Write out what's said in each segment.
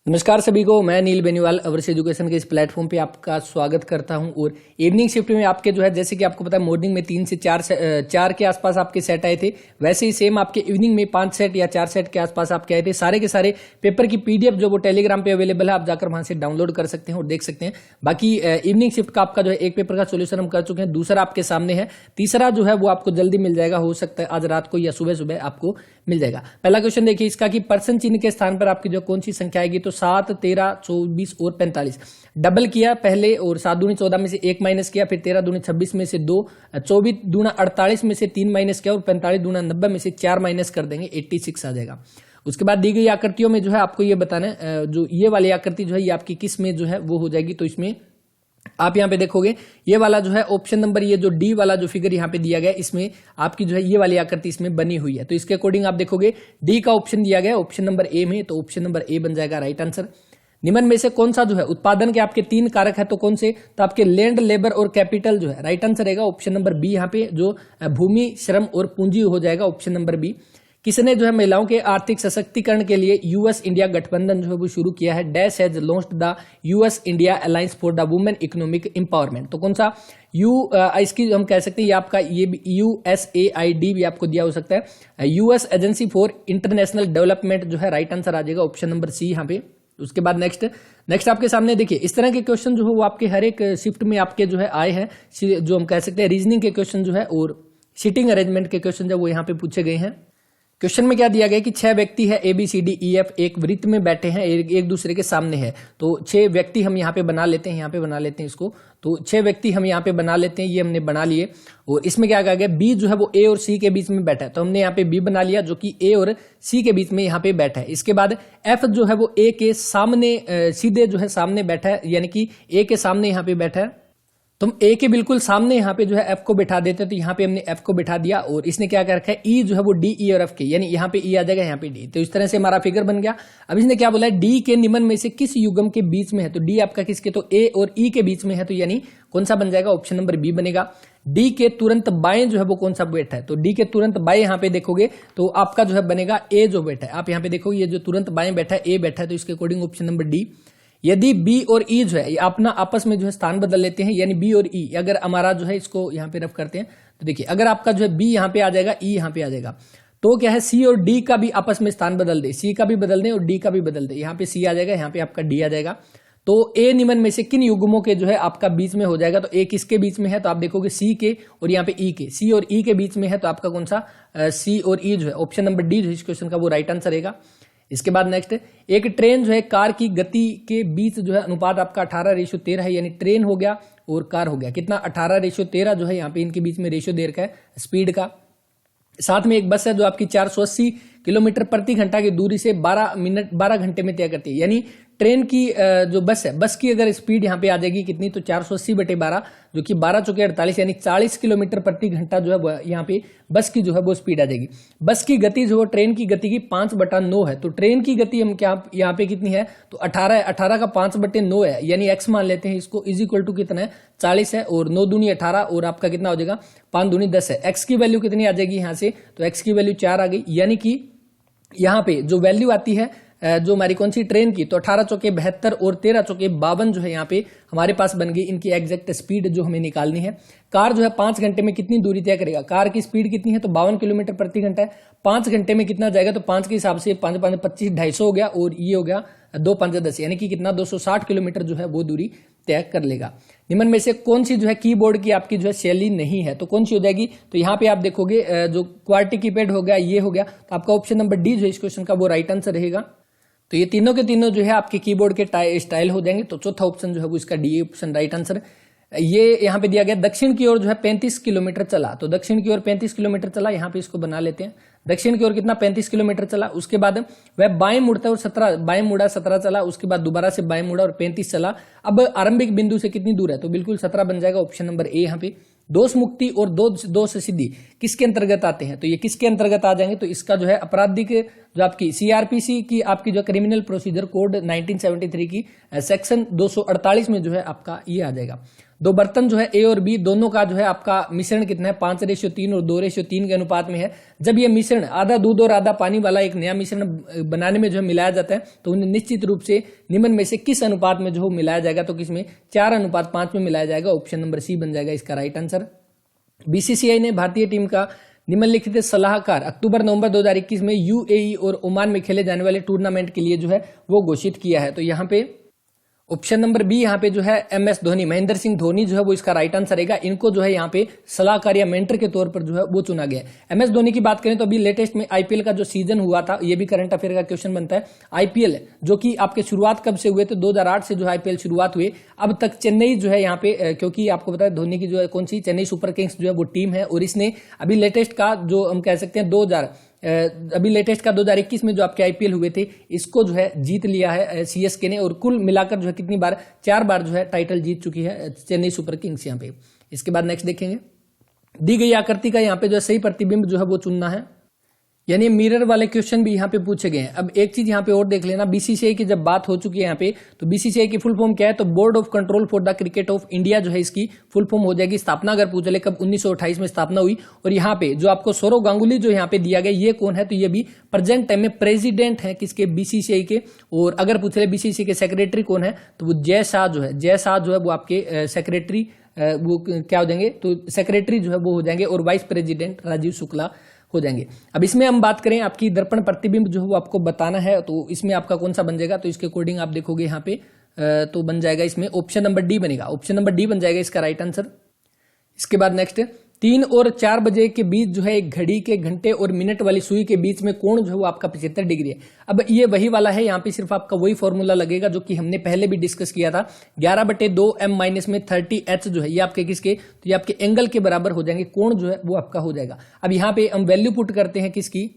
नमस्कार सभी को, मैं नील बेनीवाल अवर्स एजुकेशन के इस प्लेटफॉर्म पे आपका स्वागत करता हूं। और इवनिंग शिफ्ट में आपके जो है, जैसे कि आपको पता है मॉर्निंग में 3 से 4 के आसपास आपके सेट आए थे, वैसे ही सेम आपके इवनिंग में 5 सेट या 4 सेट के आसपास आपके आए थे। सारे के सारे पेपर की पीडीएफ जो वो टेलीग्राम पे अवेलेबल है, आप जाकर वहां से डाउनलोड कर सकते हैं और देख सकते हैं। बाकी इवनिंग शिफ्ट का आपका जो है एक पेपर का सोल्यूशन हम कर चुके हैं, दूसरा आपके सामने है, तीसरा जो है वो आपको जल्दी मिल जाएगा, हो सकता है आज रात को या सुबह सुबह आपको मिल जाएगा। पहला क्वेश्चन देखिए इसका कि पर्सन चिन्ह के स्थान पर आपकी जो कौन सी संख्या आएगी, तो 7, 13, 24 और 45 डबल किया पहले, और 7 दूनी 14 में से 1 माइनस किया, फिर 13 दूनी 26 में से 2, 24 दूना 48 में से 3 माइनस किया और 45 दूना 90 में से 4 माइनस कर देंगे, 86 आ जाएगा। उसके बाद दी गई आकृतियों में जो है आपको ये बताना है, जो ये वाली आकृति जो है ये आपकी किस में जो है वो हो जाएगी। तो इसमें आप यहां पे देखोगे ये वाला जो है ऑप्शन नंबर, ये जो डी वाला जो फिगर यहां पे दिया गया है, इसमें आपकी जो है ये वाली आकृति इसमें बनी हुई है। तो इसके अकॉर्डिंग आप देखोगे डी का ऑप्शन दिया गया है ऑप्शन नंबर ए में, तो ऑप्शन नंबर ए बन जाएगा राइट आंसर। निम्न में से कौन सा जो है उत्पादन के आपके 3 कारक है, तो कौन से, तो आपके लैंड, लेबर और कैपिटल जो है राइट आंसर रहेगा ऑप्शन नंबर बी। यहाँ पे जो भूमि, श्रम और पूंजी हो जाएगा ऑप्शन नंबर बी। किसने जो है महिलाओं के आर्थिक सशक्तिकरण के लिए यूएस इंडिया गठबंधन जो है वो शुरू किया है, dash has launched the US India alliance for the women economic empowerment. तो कौन सा इसकी हम कह सकते हैं, ये आपका ये USAID भी आपको दिया हो सकता है, US agency for international development जो है राइट आंसर आ जाएगा ऑप्शन नंबर सी यहाँ पे। उसके बाद नेक्स्ट आपके सामने देखिए इस तरह के क्वेश्चन जो है वो आपके हर एक शिफ्ट में आपके जो है आए हैं, जो हम कह सकते हैं रीजनिंग के क्वेश्चन जो है और सीटिंग अरेंजमेंट के क्वेश्चन जो वो यहाँ पे पूछे गए हैं। क्वेश्चन में क्या दिया गया कि 6 व्यक्ति है ABCDEF एक वृत्त में बैठे हैं, एक दूसरे के सामने है। तो 6 व्यक्ति हम यहाँ पे बना लेते हैं, यहाँ पे बना लेते हैं इसको। तो 6 व्यक्ति हम यहाँ पे बना लेते हैं, ये हमने बना लिए। और इसमें क्या कहा गया, B जो है वो A और C के बीच में बैठा है, तो हमने यहाँ पे B बना लिया जो कि A और C के बीच में यहाँ पे बैठा है। इसके बाद F जो है वो A के सामने सीधे जो है सामने बैठा है, यानी कि A के सामने यहाँ पे बैठा है। तो हम ए के बिल्कुल सामने यहाँ पे जो है एफ को बिठा देते हैं, तो यहाँ पे हमने एफ को बिठा दिया। और इसने क्या कर रखा है, ई जो है वो डी, ई और एफ के, यानी यहाँ पे ई आ जाएगा, यहाँ पे डी। तो इस तरह से हमारा फिगर बन गया। अब इसने क्या बोला है, डी के निम्न में से किस युग्म के बीच में है, तो डी आपका किसके, तो ए और ई के बीच में है, तो यानी कौन सा बन जाएगा, ऑप्शन नंबर बी बनेगा। डी के तुरंत बाएं जो है वो कौन सा बैठा है, तो डी के तुरंत बाएं यहाँ पे देखोगे तो आपका जो है बनेगा ए जो बैठा है। आप यहाँ पे देखोगे ये जो तुरंत बाएं बैठा है ए बैठा है, तो इसके अकॉर्डिंग ऑप्शन नंबर डी। यदि बी और ई जो है अपना आपस में जो है स्थान बदल लेते हैं, यानी बी और ई अगर हमारा जो है इसको यहाँ पे रफ करते हैं, तो देखिए अगर आपका जो है बी यहाँ पे आ जाएगा, ई यहाँ पे आ जाएगा, तो क्या है सी और डी का भी आपस में स्थान बदल दे, सी का भी बदल दे और डी का भी बदल दे, यहाँ पे सी आ जाएगा, यहाँ पे आपका डी आ जाएगा। तो ए निम्न में से किन युग्मों के जो है आपका बीच में हो जाएगा, तो ए किसके बीच में है, तो आप देखोगे सी के और यहाँ पे ई के, सी और ई के बीच में है, तो आपका कौन सा सी और ई जो है ऑप्शन नंबर डी जो है इस क्वेश्चन का वो राइट आंसर रहेगा। इसके बाद नेक्स्ट, एक ट्रेन जो है कार की गति के बीच जो है अनुपात आपका 18:13 है, यानी ट्रेन हो गया और कार हो गया कितना, 18:13 जो है यहाँ पे इनके बीच में रेशियो दे रखा है स्पीड का। साथ में एक बस है जो आपकी 480 किलोमीटर प्रति घंटा की दूरी से 12 घंटे में तय करती है, यानी ट्रेन की जो बस है, बस की अगर स्पीड यहाँ पे आ जाएगी कितनी, तो 480/12 जो कि 12 चौके 48 यानी 40 किलोमीटर प्रति घंटा जो है यहाँ पे बस की जो है वो स्पीड आ जाएगी। बस की गति जो है ट्रेन की गति की 5/9 है, तो ट्रेन की गति हम क्या यहाँ पे कितनी है, तो 18 का 5/9 है, यानी x मान लेते हैं इसको, इज इक्वल टू कितना है 40 है, और 9 दूनी 18 और आपका कितना हो जाएगा 5 दूनी 10 है। x की वैल्यू कितनी आ जाएगी यहाँ से, तो x की वैल्यू 4 आ गई, यानी कि यहाँ पे जो वैल्यू आती है जो हमारी कौन सी ट्रेन की, तो 18 चौके 72 और 13 चौके 52 जो है यहाँ पे हमारे पास बन गई इनकी एग्जैक्ट स्पीड जो हमें निकालनी है। कार जो है 5 घंटे में कितनी दूरी तय करेगा, कार की स्पीड कितनी है, तो 52 किलोमीटर प्रति घंटा है, 5 घंटे में कितना जाएगा, तो 5 के हिसाब से 5 5 25 250 हो गया, और ये हो गया 2 5 10, यानी कि कितना 260 किलोमीटर जो है वो दूरी तय कर लेगा। निम्न में से कौन सी जो है कीबोर्ड की आपकी जो है शैली नहीं है, तो कौन सी हो जाएगी, तो यहाँ पे आप देखोगे जो क्वार्टी कीपैड हो गया, ये हो गया, तो आपका ऑप्शन नंबर डी जो है इस क्वेश्चन का वो राइट आंसर रहेगा। तो ये तीनों के तीनों जो है आपके कीबोर्ड के स्टाइल हो जाएंगे, तो चौथा ऑप्शन जो है वो इसका डी ऑप्शन राइट आंसर। ये यहाँ पे दिया गया दक्षिण की ओर जो है 35 किलोमीटर चला, तो दक्षिण की ओर 35 किलोमीटर चला, यहाँ पे इसको बना लेते हैं, दक्षिण की ओर कितना 35 किलोमीटर चला। उसके बाद वह बाएं मुड़ता है और बाएं मुड़ा 17 चला, उसके बाद दोबारा से बाएं मुड़ा और 35 चला। अब आरंभिक बिंदु से कितनी दूर है, तो बिल्कुल 17 बन जाएगा ऑप्शन नंबर ए यहाँ पे। दोष मुक्ति और दोष सिद्धि किसके अंतर्गत आते हैं, तो ये किसके अंतर्गत आ जाएंगे, तो इसका जो है आपराधिक जो आपकी CRPC की आपकी जो क्रिमिनल प्रोसीजर कोड 1973 की सेक्शन 248 में जो है आपका ये आ जाएगा। दो बर्तन जो है ए और बी दोनों का जो है आपका मिश्रण कितना है 5:3 और 2:3 के अनुपात में है। जब ये मिश्रण आधा दूध और आधा पानी वाला एक नया मिश्रण बनाने में जो है मिलाया जाता है तो उन्हें निश्चित रूप से निम्न में से किस अनुपात में जो मिलाया जाएगा, तो किसमें 4:5 में मिलाया जाएगा। ऑप्शन नंबर सी बन जाएगा इसका राइट आंसर। बीसीसीआई ने भारतीय टीम का निम्नलिखित सलाहकार अक्टूबर-नवंबर 2021 में यूएई और ओमान में खेले जाने वाले टूर्नामेंट के लिए जो है वो घोषित किया है। तो यहाँ पे ऑप्शन नंबर बी यहाँ पे जो है MS धोनी, महेंद्र सिंह धोनी जो है वो इसका राइट आंसर रहेगा। इनको जो है यहाँ पे सलाहकार या मेंटर के तौर पर जो है वो चुना गया है। MS धोनी की बात करें तो अभी लेटेस्ट में आईपीएल का जो सीजन हुआ था, ये भी करंट अफेयर का क्वेश्चन बनता है। आईपीएल जो कि आपके शुरुआत कब से हुए थे, 2008 से जो आईपीएल शुरुआत हुई, अब तक चेन्नई जो है यहाँ पे, क्योंकि आपको पता है धोनी की जो है कौन सी चेन्नई सुपर किंग्स जो है वो टीम है, और इसने अभी लेटेस्ट का जो हम कह सकते हैं 2021 में जो आपके आईपीएल हुए थे इसको जो है जीत लिया है सीएसके ने, और कुल मिलाकर जो है कितनी बार, 4 बार जो है टाइटल जीत चुकी है चेन्नई सुपर किंग्स यहाँ पे। इसके बाद नेक्स्ट देखेंगे, दी गई आकृति का यहाँ पे जो है सही प्रतिबिंब जो है वो चुनना है, यानी मिरर वाले क्वेश्चन भी यहाँ पे पूछे गए हैं। अब एक चीज यहाँ पे और देख लेना, बीसीसीआई की जब बात हो चुकी है यहाँ पे, तो बीसीसीआई की फुल फॉर्म क्या है, तो board of control for the cricket of India जो है इसकी फुल फॉर्म हो जाएगी। स्थापना अगर पूछ ले कब, 1928 में स्थापना हुई। और यहाँ पे जो आपको सौरव गांगुली जो यहाँ पे दिया गया, ये कौन है, तो ये भी प्रेजेंट टाइम में प्रेसिडेंट है किसके, बीसीसीआई के। और अगर पूछ ले बीसीसीआई के सेक्रेटरी कौन है, तो वो जय शाह जो है वो आपके सेक्रेटरी वो क्या हो जाएंगे, तो सेक्रेटरी जो है वो हो जाएंगे, और वाइस प्रेसिडेंट राजीव शुक्ला हो जाएंगे। अब इसमें हम बात करें आपकी दर्पण प्रतिबिंब जो है वो आपको बताना है, तो इसमें आपका कौन सा बन जाएगा, तो इसके अकॉर्डिंग आप देखोगे यहाँ पे तो बन जाएगा इसमें ऑप्शन नंबर डी बनेगा। ऑप्शन नंबर डी बन जाएगा इसका राइट आंसर। इसके बाद नेक्स्ट 3 और 4 बजे के बीच जो है एक घड़ी के घंटे और मिनट वाली सुई के बीच में कोण जो है वो आपका 75 डिग्री है। अब ये वही वाला है, यहाँ पे सिर्फ आपका वही फॉर्मूला लगेगा जो कि हमने पहले भी डिस्कस किया था। 11/2 m माइनस में 30h जो है ये आपके किसके, तो ये आपके एंगल के बराबर हो जाएंगे, कोण जो है वो आपका हो जाएगा। अब यहाँ पे हम वैल्यू पुट करते हैं किसकी,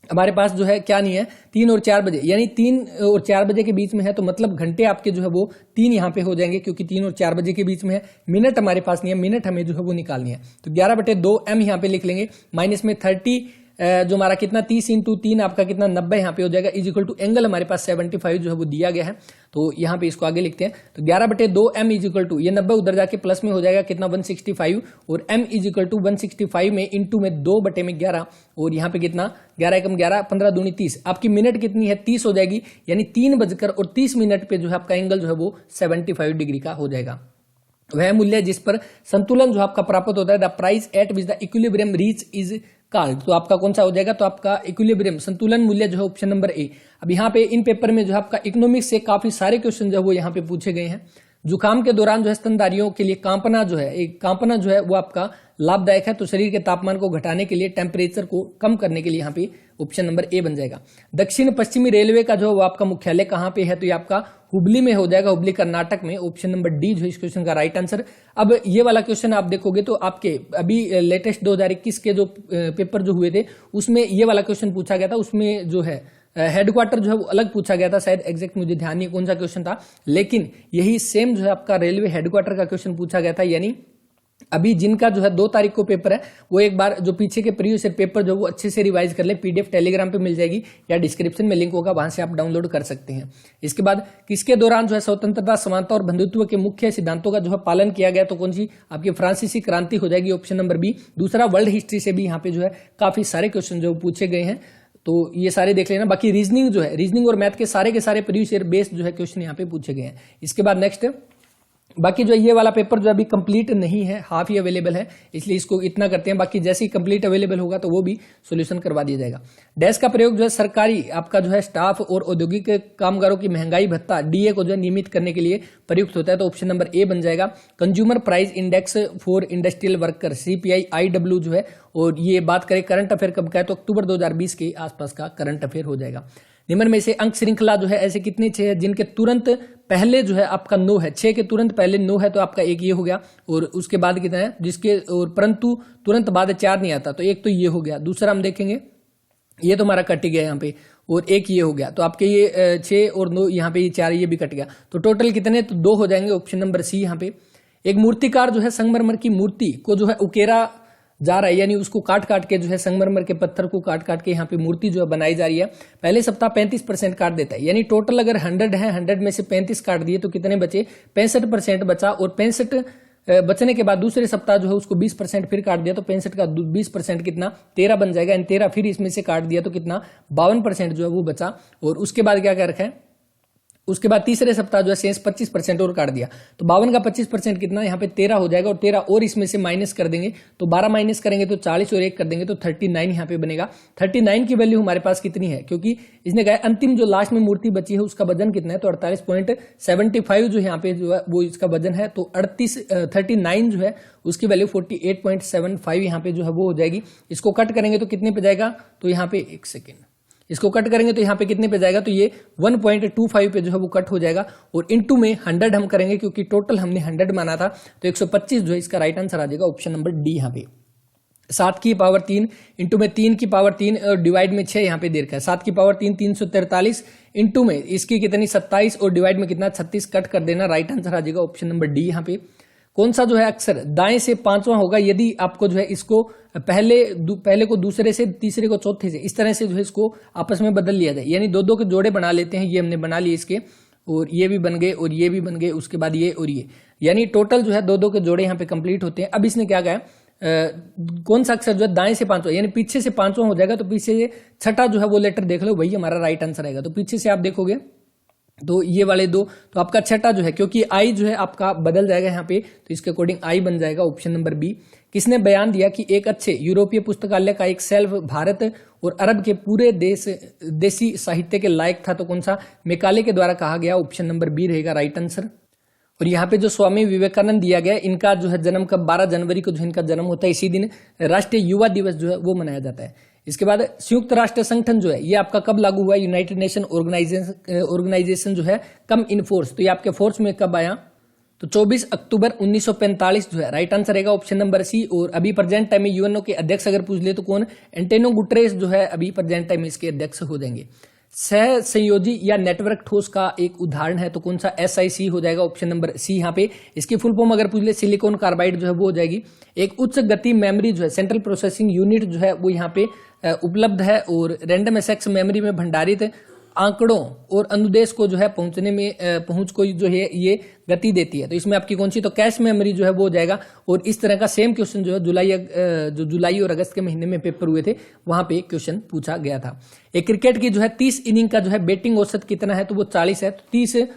हमारे पास जो है क्या नहीं है, 3 और 4 बजे, यानी 3 और 4 बजे के बीच में है, तो मतलब घंटे आपके जो है वो 3 यहाँ पे हो जाएंगे, क्योंकि 3 और 4 बजे के बीच में है। मिनट हमारे पास नहीं है, मिनट हमें जो है वो निकालनी है, तो 11/2 m यहाँ पे लिख लेंगे, माइनस में 30 जो हमारा कितना 30 × 3 आपका कितना 90 यहाँ पे हो जाएगा, इज इक्वल टू एंगल हमारे पास 75 जो है वो दिया गया है। तो यहाँ पे इसको आगे लिखते हैं, तो 11/2 m इज इक्वल टू, ये 90 उधर जाके प्लस में हो जाएगा कितना 165, और m इज इक्वल टू 165 में इंटू में 2/11, और यहाँ पे कितना 11 × 11 15 दूनी 30, आपकी मिनट कितनी है 30 हो जाएगी, यानी 3:30 पे जो है आपका एंगल जो है वो 75 डिग्री का हो जाएगा। वह मूल्य जिस पर संतुलन जो आपका प्राप्त होता है, the price at which the equilibrium reach is called, तो आपका कौन सा हो जाएगा, तो आपका इक्विलिब्रियम संतुलन मूल्य जो है ऑप्शन नंबर ए। अब यहाँ पे इन पेपर में जो है आपका इकोनॉमिक्स से काफी सारे क्वेश्चन जो है वो यहाँ पे पूछे गए हैं। जुकाम के दौरान जो है स्तनधारियों के लिए कांपना जो है, एक कांपना जो है वो आपका लाभदायक है, तो शरीर के तापमान को घटाने के लिए, टेम्परेचर को कम करने के लिए यहाँ पे ऑप्शन नंबर ए बन जाएगा। दक्षिण पश्चिमी रेलवे का जो है वो आपका मुख्यालय कहाँ पे है, तो ये आपका हुबली में हो जाएगा, हुबली कर्नाटक में, ऑप्शन नंबर डी जो है इस क्वेश्चन का राइट आंसर। अब ये वाला क्वेश्चन आप देखोगे तो आपके अभी लेटेस्ट 2021 के जो पेपर जो हुए थे उसमें ये वाला क्वेश्चन पूछा गया था, उसमें जो है हेडक्वार्टर जो है वो अलग पूछा गया था, शायद एग्जैक्ट मुझे ध्यान नहीं कौन सा क्वेश्चन था, लेकिन यही सेम जो है आपका रेलवे हेडक्वार्टर का क्वेश्चन पूछा गया था। यानी अभी जिनका जो है 2 तारीख को पेपर है, वो एक बार जो पीछे के प्रीवियस पेपर जो वो अच्छे से रिवाइज कर ले, पीडीएफ टेलीग्राम पे मिल जाएगी या डिस्क्रिप्शन में लिंक होगा, वहां से आप डाउनलोड कर सकते हैं। इसके बाद किसके दौरान जो है स्वतंत्रता, समानता और बंधुत्व के मुख्य सिद्धांतों का जो है पालन किया गया, तो कौन सी आपकी फ्रांसीसी क्रांति हो जाएगी, ऑप्शन नंबर बी। दूसरा, वर्ल्ड हिस्ट्री से भी यहाँ पे जो है काफी सारे क्वेश्चन जो पूछे गए हैं, तो ये सारे देख लेना। बाकी रीजनिंग जो है, रीजनिंग और मैथ के सारे प्रीवियस ईयर बेस्ड जो है क्वेश्चन यहाँ पे पूछे गए हैं। इसके बाद नेक्स्ट, बाकी जो ये वाला पेपर जो अभी कंप्लीट नहीं है, हाफ ही अवेलेबल है, इसलिए इसको इतना करते हैं। बाकी जैसे ही कंप्लीट अवेलेबल होगा तो वो भी सॉल्यूशन करवा दिया जाएगा। डैश का प्रयोग जो है सरकारी आपका जो है स्टाफ और औद्योगिक कामगारों की महंगाई भत्ता डीए को जो है नियमित करने के लिए प्रयुक्त होता है, तो ऑप्शन नंबर ए बन जाएगा। Consumer price index for industrial worker CPI-IW जो है, और ये बात करें करंट अफेयर कब का है, तो अक्टूबर 2020 के आसपास का करंट अफेयर हो जाएगा। निम्न में से अंक श्रृंखला जो है ऐसे कितने 6 है जिनके तुरंत पहले जो है आपका 9 है, 6 के तुरंत पहले 9 है, तो आपका एक ये हो गया, और उसके बाद कितना है जिसके और परंतु तुरंत बाद 4 नहीं आता, तो एक तो ये हो गया। दूसरा हम देखेंगे, ये तो हमारा कट गया यहाँ पे, और एक ये हो गया, तो आपके ये 6 और 9 यहाँ पे ये 4 ये भी कट गया, तो टोटल कितने, तो 2 हो जाएंगे, ऑप्शन नंबर सी यहाँ पे। एक मूर्तिकार जो है संगमरमर की मूर्ति को जो है उकेरा जा रहा है, यानी उसको काट काट के जो है संगमरमर के पत्थर को काट काट के यहाँ पे मूर्ति जो है बनाई जा रही है। पहले सप्ताह 35% काट देता है, यानी टोटल अगर 100 है, 100 में से 35 काट दिए तो कितने बचे, 65% बचा, और बचने के बाद दूसरे सप्ताह जो है उसको 20% फिर काट दिया तो 65 का 20% कितना 13 बन जाएगा। 13 फिर इसमें से काट दिया तो कितना 52% जो है वो बचा। और उसके बाद क्या क्या रखा है, उसके बाद तीसरे सप्ताह जो है शेष 25% और काट दिया तो 52 का 25% कितना यहाँ पे 13 हो जाएगा। और 13 और इसमें से माइनस कर देंगे तो 12 माइनस करेंगे तो 40 और 1 कर देंगे तो 39 यहाँ पे बनेगा। 39 की वैल्यू हमारे पास कितनी है, क्योंकि इसने कहा अंतिम जो लास्ट में मूर्ति बची है उसका वजन कितना है तो 48.75 जो यहाँ पे जो है वो इसका वजन है। तो 39 जो है उसकी वैल्यू 48.75 यहाँ पे जो है वो हो जाएगी। इसको कट करेंगे तो कितने पे जाएगा, तो यहाँ पे एक सेकेंड, इसको कट करेंगे तो यहाँ पे कितने पे जाएगा, तो ये 1.25 पे जो है वो कट हो जाएगा। और इनटू में 100 हम करेंगे क्योंकि टोटल हमने 100 माना था तो 125 जो है इसका राइट आंसर आ जाएगा ऑप्शन नंबर डी। यहाँ पे 7 की पावर 3 इंटू में 3 की पावर 3 और डिवाइड में 6 यहाँ पे दे रखा है। 7 की पावर 3 343 इंटू में इसकी कितनी 27 और डिवाइड में कितना 36 कट कर देना, राइट आंसर आ जाएगा ऑप्शन नंबर डी। यहाँ पे कौन सा जो है अक्सर दाएं से पांचवां होगा, यदि आपको जो है इसको पहले को दूसरे से, तीसरे को चौथे से, इस तरह से जो है इसको आपस में बदल लिया जाए, यानी दो दो के जोड़े बना लेते हैं। ये हमने बना लिए इसके, और ये भी बन गए और ये भी बन गए, उसके बाद ये और ये, यानी टोटल जो है दो दो के जोड़े यहाँ पे कंप्लीट होते हैं। अब इसने क्या कहा, कौन सा अक्षर जो है दाएं से पांचवा यानी पीछे से पांचवा हो जाएगा तो पीछे से छठा जो है वो लेटर देख लो, वही हमारा राइट आंसर आएगा। तो पीछे से आप देखोगे तो ये वाले दो, तो आपका छठा जो है, क्योंकि आई जो है आपका बदल जाएगा यहाँ पे तो इसके अकॉर्डिंग आई बन जाएगा ऑप्शन नंबर बी। किसने बयान दिया कि एक अच्छे यूरोपीय पुस्तकालय का एक सेल्फ भारत और अरब के पूरे देसी साहित्य के लायक था, तो कौन सा, मैकाले के द्वारा कहा गया, ऑप्शन नंबर बी रहेगा राइट आंसर। और यहाँ पे जो स्वामी विवेकानंद दिया गया, इनका जो है जन्म कब, 12 जनवरी को जो इनका जन्म होता है, इसी दिन राष्ट्रीय युवा दिवस जो है वो मनाया जाता है। इसके बाद संयुक्त राष्ट्र संगठन जो है ये आपका कब लागू हुआ, यूनाइटेड नेशन ऑर्गेनाइजेशन जो है कम इन फोर्स, तो ये आपके फोर्स में कब आया, तो 24 अक्टूबर 1945 जो है राइट आंसर रहेगा ऑप्शन नंबर सी। और अभी प्रेजेंट टाइम में यूएनओ के अध्यक्ष अगर पूछ ले तो कौन, एंटोनियो गुटेरेस जो है अभी प्रेजेंट टाइम में इसके अध्यक्ष हो जाएंगे। सह संयोजी या नेटवर्क ठोस का एक उदाहरण है तो कौन सा, SiC हो जाएगा ऑप्शन नंबर सी। यहाँ पे इसकी फुल फॉर्म अगर पूछ ले सिलिकॉन कार्बाइड जो है वो हो जाएगी। एक उच्च गति मेमोरी जो है सेंट्रल प्रोसेसिंग यूनिट जो है वो यहाँ पे उपलब्ध है और रैंडम एक्सेस मेमोरी में भंडारित आंकड़ों और अनुदेश को जो है पहुंच को जो है ये गति देती है। तो इसमें आपकी कौन सी, तो कैश मेमोरी जो है वो हो जाएगा। और इस तरह का सेम क्वेश्चन जो है जुलाई और अगस्त के महीने में पेपर हुए थे वहां पे क्वेश्चन पूछा गया था। एक क्रिकेट की जो है 30 इनिंग का जो है बैटिंग औसत कितना है, तो वो 40 है। तो 30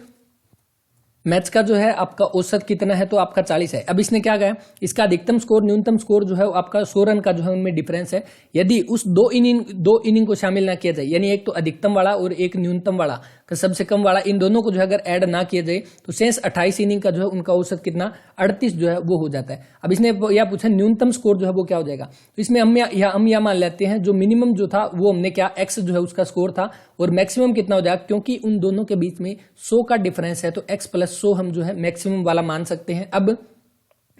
मैच का जो है आपका औसत कितना है, तो आपका 40 है। अब इसने क्या कहा, इसका अधिकतम स्कोर न्यूनतम स्कोर जो है आपका 100 रन का जो है उनमें डिफरेंस है। यदि उस दो इनिंग को शामिल ना किया जाए, यानी एक तो अधिकतम वाला और एक न्यूनतम वाला का सबसे कम वाला, इन दोनों को जो है अगर ऐड ना किया जाए तो शेष 28 इनिंग का जो है उनका औसत कितना 38 जो है वो हो जाता है। अब इसने यह पूछा न्यूनतम स्कोर जो है वो क्या हो जाएगा, तो इसमें हम यह मान लेते हैं जो मिनिमम जो था वो हमने क्या x जो है उसका स्कोर था और मैक्सिमम कितना हो जाएगा, क्योंकि उन दोनों के बीच में 100 का डिफरेंस है तो x + 100 हम जो है मैक्सिमम वाला मान सकते हैं। अब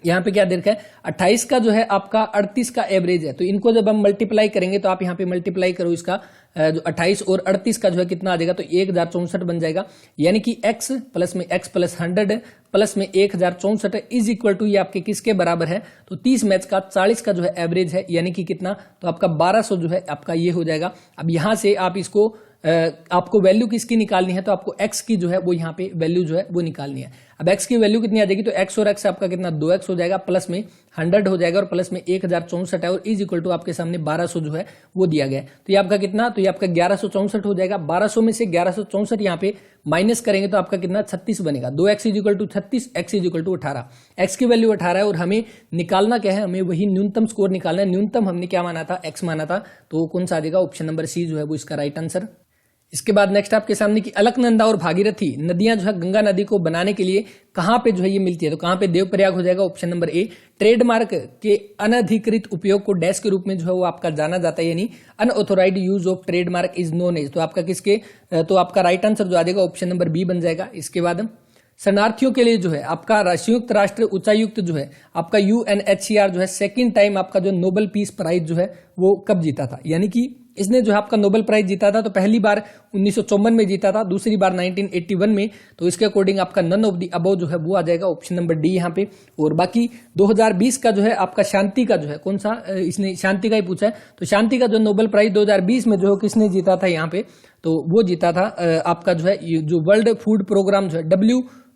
यहाँ पे क्या दे रखा है, 28 का जो है आपका 38 का एवरेज है, तो इनको जब हम मल्टीप्लाई करेंगे तो आप यहाँ पे मल्टीप्लाई करो इसका जो 28 और 38 का जो है कितना आ जाएगा, तो 1064 बन जाएगा। यानी कि x प्लस में x प्लस 100 प्लस में 1064 इज इक्वल टू ये आपके किसके बराबर है, तो 30 मैच का 40 का जो है एवरेज है, यानी कि कितना, तो आपका 1200 जो है आपका ये हो जाएगा। अब यहाँ से आप इसको आपको वैल्यू किसकी निकालनी है, तो आपको x की जो है वो यहाँ पे वैल्यू जो है वो निकालनी है। अब x की वैल्यू कितनी आ जाएगी, तो x और x आपका कितना 2x हो जाएगा, प्लस में 100 हो जाएगा और प्लस में 1064 है और इज इक्वल टू आपके सामने 1200 जो है वो दिया गया है। तो ये आपका कितना, तो ये आपका 1164 हो जाएगा। 1200 में से 1164 यहाँ पे माइनस करेंगे तो आपका कितना 36 बनेगा। 2x is equal to 36, x is equal to 18। x की वैल्यू 18 है और हमें निकालना क्या है, हमें वही न्यूनतम स्कोर निकालना है। न्यूनतम हमने क्या माना था, x माना था, तो कौन सा आ जाएगा, ऑप्शन नंबर सी जो है वो इसका राइट आंसर। इसके बाद नेक्स्ट आपके सामने की अलकनंदा और भागीरथी नदियां जो है गंगा नदी को बनाने के लिए कहां पे जो है ये मिलती है, तो कहां पे, देवप्रयाग हो जाएगा ऑप्शन नंबर ए। ट्रेडमार्क के अनधिकृत उपयोग को डैश के रूप में जो है वो आपका जाना जाता है, यानी unauthorised use of trademark is known as, तो आपका किसके, तो आपका राइट आंसर जो आ जाएगा ऑप्शन नंबर बी बन जाएगा। इसके बाद शरणार्थियों के लिए जो है आपका संयुक्त राष्ट्र उच्चायुक्त जो है आपका UNHCR जो है सेकंड टाइम आपका जो नोबेल पीस प्राइज जो है वो कब जीता था, यानी कि इसने जो है आपका नोबेल प्राइज जीता था, तो पहली बार 1954 में जीता था, दूसरी बार 1981 में, तो इसके अकॉर्डिंग आपका नन ऑफ द अबव जो है वो आ जाएगा ऑप्शन नंबर डी यहाँ पे। और बाकी 2020 का जो है आपका शांति का जो है कौन सा, इसने शांति का ही पूछा है, तो शांति का जो नोबेल प्राइज 2020 में जो किसने जीता था यहाँ पे, तो वो जीता था आपका जो है जो वर्ल्ड फूड प्रोग्राम जो है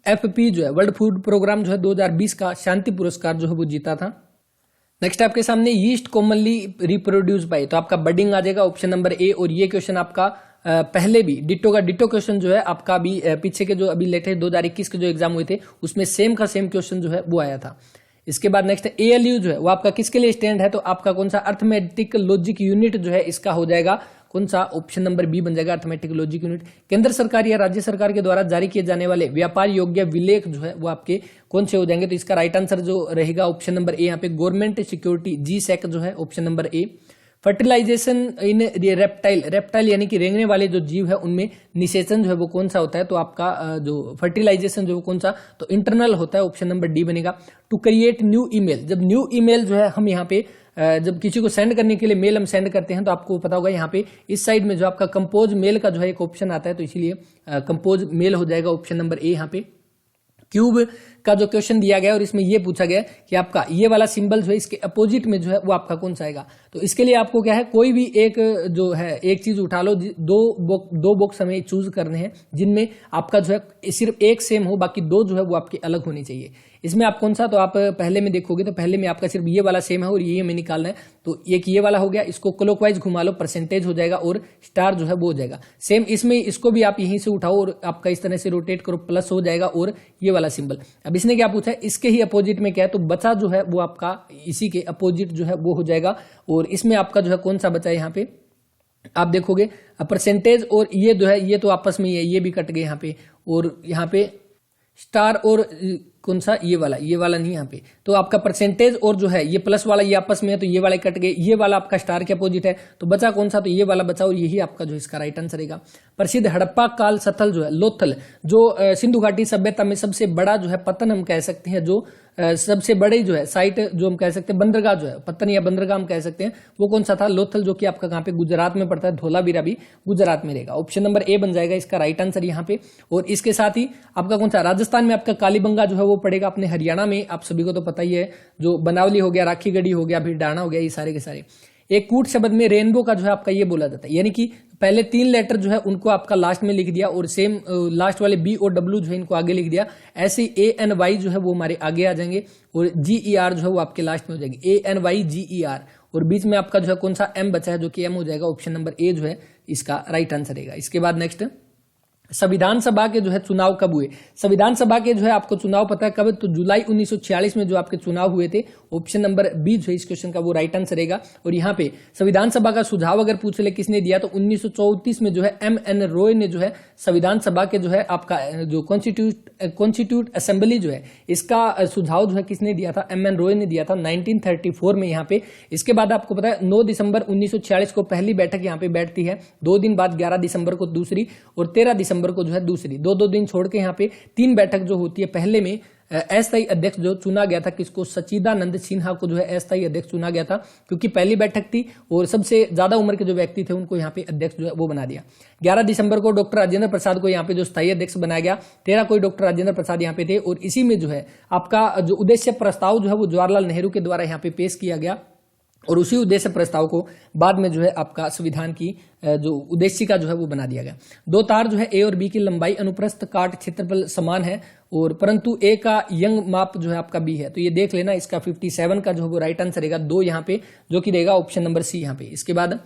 WFP जो है वर्ल्ड फूड प्रोग्राम जो है 2020 का शांति पुरस्कार जो है वो जीता था। नेक्स्ट आपके सामने यीस्ट कॉमनली रिप्रोड्यूस बाय, तो आपका बडिंग आ जाएगा ऑप्शन नंबर ए। और ये क्वेश्चन आपका पहले भी डिट्टो का डिट्टो क्वेश्चन जो है आपका भी पीछे के जो अभी लेटेस्ट 2021 के जो एग्जाम हुए थे उसमें सेम का सेम क्वेश्चन जो है वो आया था। इसके बाद नेक्स्ट ALU जो है वो आपका किसके लिए स्टैंड है, तो आपका कौन सा अर्थमेटिक लॉजिक यूनिट जो है इसका हो जाएगा कौन सा, ऑप्शन नंबर बी बन जाएगा अर्थमेटिक लॉजिक यूनिट। केंद्र सरकार या राज्य सरकार के द्वारा जारी किए जाने वाले व्यापार योग्य विलेख जो है वो आपके कौन से हो जाएंगे, तो इसका राइट आंसर जो रहेगा ऑप्शन नंबर ए, यहाँ पे गवर्नमेंट सिक्योरिटी GSEC जो है option number A. Fertilisation in reptile, reptile यानी कि रेंगने वाले जो जीव है उनमें निषेचन जो है वो कौन सा होता है, तो आपका जो फर्टिलाइजेशन जो कौन सा, तो इंटरनल होता है, ऑप्शन नंबर डी बनेगा। टू क्रिएट न्यू ईमेल, जब न्यू ईमेल जो है हम यहाँ पे जब किसी को सेंड करने के लिए मेल हम सेंड करते हैं तो आपको पता होगा यहाँ पे इस साइड में जो आपका कंपोज मेल का जो है एक ऑप्शन आता है, तो इसीलिए कंपोज मेल हो जाएगा ऑप्शन नंबर ए यहाँ पे। क्यूब का जो क्वेश्चन दिया गया और इसमें ये पूछा गया कि आपका ये वाला सिंबल जो है इसके अपोजिट में जो है वो आपका कौन सा आएगा, तो इसके लिए आपको क्या है कोई भी एक जो है एक चीज उठा लो, दो बॉक्स हमें चूज करने हैं जिनमें आपका जो है सिर्फ एक सेम हो, बाकी दो जो है वो आपके अलग होनी चाहिए। इसमें आप कौन सा, तो आप पहले में देखोगे तो पहले में आपका सिर्फ ये वाला सेम है और ये हमें निकालना है, तो एक ये वाला हो गया, इसको क्लॉकवाइज घुमा लो परसेंटेज हो जाएगा और स्टार जो है वो हो जाएगा सेम। इसमें इसको भी आप यहीं से उठाओ और आपका इस तरह से रोटेट करो, प्लस हो जाएगा और ये वाला सिंबल। अब इसने क्या पूछा है, इसके ही अपोजिट में क्या है, तो बचा जो है वो आपका इसी के अपोजिट जो है वो हो जाएगा। और इसमें आपका जो है कौन सा बचा है, यहाँ पे आप देखोगे परसेंटेज और ये जो है ये तो आपस में ये भी कट गए यहाँ पे, और यहाँ पे स्टार और कौन सा ये वाला नहीं यहाँ पे, तो आपका परसेंटेज और जो है ये प्लस वाला ये आपस में है, तो ये वाले कट गए, ये वाला आपका स्टार के अपोजिट है, तो बचा कौन सा, तो ये वाला बचा और यही आपका जो इसका राइट आंसर रहेगा। प्रसिद्ध हड़प्पा काल स्थल जो है लोथल, जो सिंधु घाटी सभ्यता में सबसे बड़ा जो है पतन हम कह सकते हैं, जो सबसे बड़ी जो है साइट जो हम कह सकते हैं बंदरगाह जो है पतन या बंदरगाह हम कह सकते हैं, वो कौन सा था, लोथल, जो कि आपका कहाँ पे गुजरात में पड़ता है, धोलावीरा भी गुजरात में रहेगा। ऑप्शन नंबर ए बन जाएगा इसका राइट आंसर यहाँ पे। और इसके साथ ही आपका कौन सा, राजस्थान में आपका कालीबंगा जो है वो पड़ेगा, अपने हरियाणा में आप सभी को तो पता ही है, जो बनावली हो गया, राखीगढ़ी हो गया, भिड़ाना हो गया, ये सारे के सारे। एक कूट शब्द में रेनबो का जो है आपका ये बोला जाता है, यानी कि पहले 3 लेटर जो है उनको आपका लास्ट में लिख दिया और सेम लास्ट वाले B और W जो है इनको आगे लिख दिया, ऐसे ANY जो है वो हमारे आगे आ जाएंगे और GER जो है वो आपके लास्ट में हो जाएंगे, ANY GER, और बीच में आपका जो है कौन सा M बचा है जो कि M हो जाएगा, ऑप्शन नंबर ए जो है इसका राइट आंसर रहेगा। इसके बाद नेक्स्ट, संविधान सभा के जो है चुनाव कब हुए, संविधान सभा के जो है आपको चुनाव पता है कब, तो जुलाई 1946 में जो आपके चुनाव हुए थे, ऑप्शन नंबर बी जो है इस क्वेश्चन का वो राइट आंसर रहेगा। और यहाँ पे संविधान सभा का सुझाव अगर पूछ ले किसने दिया, तो 1934 में जो है MN रॉय ने जो है संविधान सभा के जो है आपका जो कॉन्स्टिट्यूट असेंबली जो है इसका सुझाव जो है किसने दिया था, MN रॉय ने दिया था 1934 में यहाँ पे। इसके बाद आपको पता है 9 दिसंबर 1946 को पहली बैठक यहाँ पे बैठती है, 2 दिन बाद 11 दिसंबर को दूसरी और 13 दिसंबर को जो है दूसरी, 2 दिन छोड़ के यहाँ पे 3 बैठक जो होती है। पहले में अस्थायी अध्यक्ष जो चुना गया था किसको, सच्चिदानंद सिन्हा को जो है अस्थायी अध्यक्ष चुना गया था, क्योंकि पहली बैठक थी और सबसे ज्यादा उम्र के जो व्यक्ति थे उनको यहाँ पे अध्यक्ष जो है वो बना दिया। 11 दिसंबर को डॉक्टर राजेंद्र प्रसाद को यहाँ पे जो स्थायी अध्यक्ष बनाया गया, 13 को डॉक्टर राजेंद्र प्रसाद यहाँ पे थे। और इसी में जो है आपका जो उद्देश्य प्रस्ताव जो है वो जवाहरलाल नेहरू के द्वारा यहाँ पे पेश किया गया और उसी उद्देश्य प्रस्ताव को बाद में जो है आपका संविधान की जो उद्देशिका जो है वो बना दिया गया। 2 तार जो है ए और बी की लंबाई अनुप्रस्थ काट क्षेत्रफल समान है, और परंतु ए का यंग माप जो है आपका बी है, तो ये देख लेना, इसका 57 का जो है वो राइट आंसर रहेगा 2 यहाँ पे, जो कि रहेगा ऑप्शन नंबर सी यहाँ पे। इसके बाद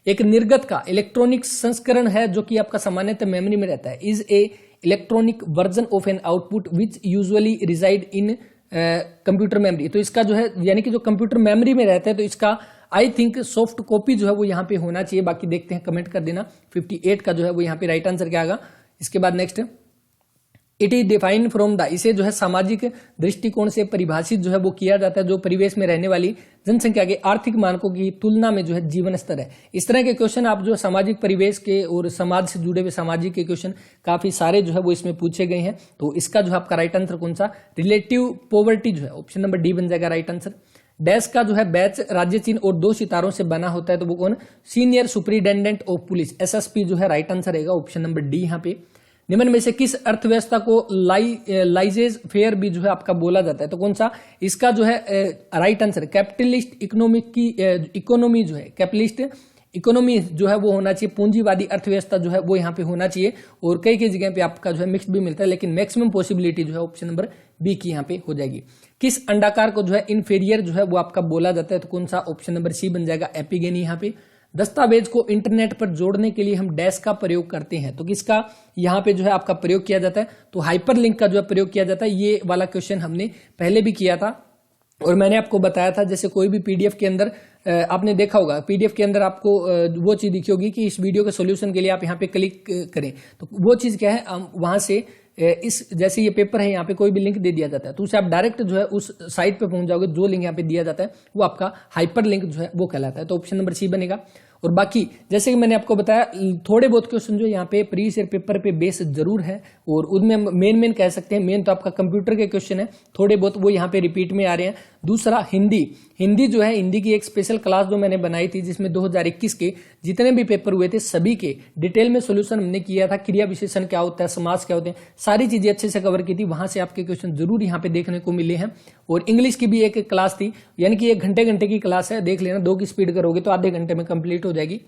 एक निर्गत का इलेक्ट्रॉनिक संस्करण है जो कि आपका सामान्यतः मेमोरी में रहता है, is a electronic version of an output which usually reside in computer memory. तो इसका जो है यानी कि जो कंप्यूटर मेमोरी में रहता है, तो इसका आई थिंक सॉफ्ट कॉपी जो है वो यहाँ पे होना चाहिए, बाकी देखते हैं, कमेंट कर देना। 58 का जो है वो यहाँ पे राइट आंसर क्या आएगा। इसके बाद next, it is define from the, इसे जो है सामाजिक दृष्टिकोण से परिभाषित जो है वो किया जाता है जो परिवेश में रहने वाली जनसंख्या के आर्थिक मानकों की तुलना में जो है जीवन स्तर है। इस तरह के क्वेश्चन आप जो सामाजिक परिवेश के और समाज से जुड़े हुए सामाजिक के क्वेश्चन काफी सारे जो है वो इसमें पूछे गए हैं। तो इसका जो है आपका राइट आंसर कौन सा, रिलेटिव पॉवर्टी जो है ऑप्शन नंबर डी बन जाएगा राइट आंसर। डैश का जो है बैच राज्य चिन्ह और 2 सितारों से बना होता है, तो वो कौन, senior superintendent of police, SSP जो है राइट आंसर रहेगा ऑप्शन नंबर डी यहाँ पे। निम्न में से किस अर्थव्यवस्था को लाइजेज फेयर भी जो है आपका बोला जाता है, तो कौन सा, इसका जो है राइट आंसर कैपिटलिस्ट इकोनॉमिक की इकोनॉमी जो है कैपिटलिस्ट इकोनॉमी जो है वो होना चाहिए, पूंजीवादी अर्थव्यवस्था जो है वो यहाँ पे होना चाहिए। और कई कई जगह पे आपका जो है मिक्स्ड भी मिलता है, लेकिन मैक्सिमम पॉसिबिलिटी जो है ऑप्शन नंबर बी की यहाँ पे हो जाएगी। किस अंडाकार को जो है इन्फीरियर जो है वो आपका बोला जाता है, तो कौन सा, ऑप्शन नंबर सी बन जाएगा, एपिगेनी यहाँ पे। दस्तावेज को इंटरनेट पर जोड़ने के लिए हम डैश का प्रयोग करते हैं, तो किसका यहाँ पे जो है आपका प्रयोग किया जाता है, तो हाइपरलिंक का जो है प्रयोग किया जाता है। ये वाला क्वेश्चन हमने पहले भी किया था और मैंने आपको बताया था, जैसे कोई भी पीडीएफ के अंदर आपने देखा होगा, पीडीएफ के अंदर आपको वो चीज दिखी होगी कि इस वीडियो के सॉल्यूशन के लिए आप यहाँ पे क्लिक करें, तो वो चीज क्या है, वहां से इस जैसे ये पेपर है यहाँ पे कोई भी लिंक दे दिया जाता है, तो उसे आप डायरेक्ट जो है उस साइट पे पहुंच जाओगे, जो लिंक यहाँ पे दिया जाता है वो आपका हाइपर लिंक जो है वो कहलाता है, तो ऑप्शन नंबर सी बनेगा। और बाकी जैसे कि मैंने आपको बताया, थोड़े बहुत क्वेश्चन जो यहाँ पे प्रीवियस ईयर पेपर पे बेस जरूर है, और उनमें मेन कह सकते हैं, मेन तो आपका कंप्यूटर के क्वेश्चन है, थोड़े बहुत वो यहाँ पे रिपीट में आ रहे हैं। दूसरा हिंदी जो है, हिंदी की एक स्पेशल क्लास जो मैंने बनाई थी, जिसमें 2021 के जितने भी पेपर हुए थे सभी के डिटेल में सोल्यूशन हमने किया था। क्रिया विशेषण क्या होता है, समास क्या होते हैं, सारी चीजें अच्छे से कवर की थी, वहां से आपके क्वेश्चन जरूर यहाँ पे देखने को मिले हैं। और इंग्लिश की भी एक क्लास थी, यानी कि 1 घंटे की क्लास है, देख लेना, 2 की स्पीड करोगे तो आधे घंटे में कंप्लीट हो जाएगी।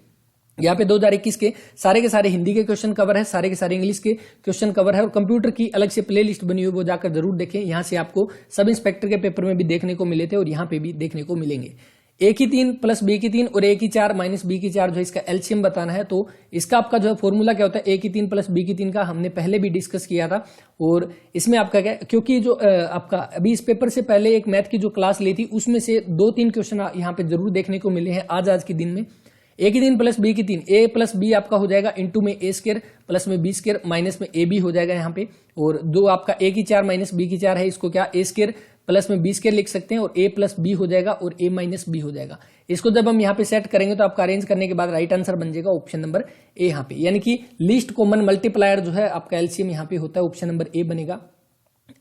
यहाँ पे 2021 के सारे हिंदी के क्वेश्चन कवर है, सारे के सारे इंग्लिश के क्वेश्चन कवर है, और कंप्यूटर की अलग से प्लेलिस्ट बनी हुई, वो जाकर जरूर देखें। यहाँ से आपको सब इंस्पेक्टर के पेपर में भी देखने को मिले थे और यहाँ पे भी देखने को मिलेंगे। ए की 3 प्लस बी की 3 और ए की 4 माइनस बी की 4 जो है इसका एलसीएम बताना है, तो इसका आपका जो है फॉर्मूला क्या होता है, ए की 3 प्लस बी की 3 का हमने पहले भी डिस्कस किया था। और इसमें आपका क्या, क्योंकि जो आपका अभी इस पेपर से पहले एक मैथ की जो क्लास ली थी, उसमें से 2-3 क्वेश्चन यहाँ पे जरूर देखने को मिले हैं आज के दिन में। ए की 3 प्लस बी की 3, ए प्लस बी आपका हो जाएगा इंटू में ए स्क्वायर प्लस में बी स्क्वायर माइनस में ए बी हो जाएगा यहाँ पे। और जो आपका ए की 4 माइनस बी की 4 है, इसको क्या ए स्क्वायर प्लस में बी स्क्वायर लिख सकते हैं, और ए प्लस बी हो जाएगा और ए माइनस बी हो जाएगा। इसको जब हम यहाँ पे सेट करेंगे तो आपका अरेंज करने के बाद राइट आंसर बन जाएगा ऑप्शन नंबर ए यहाँ पे, यानी कि लीस्ट कॉमन मल्टीप्लायर जो है आपका एलसीएम यहाँ पे होता है, ऑप्शन नंबर ए बनेगा।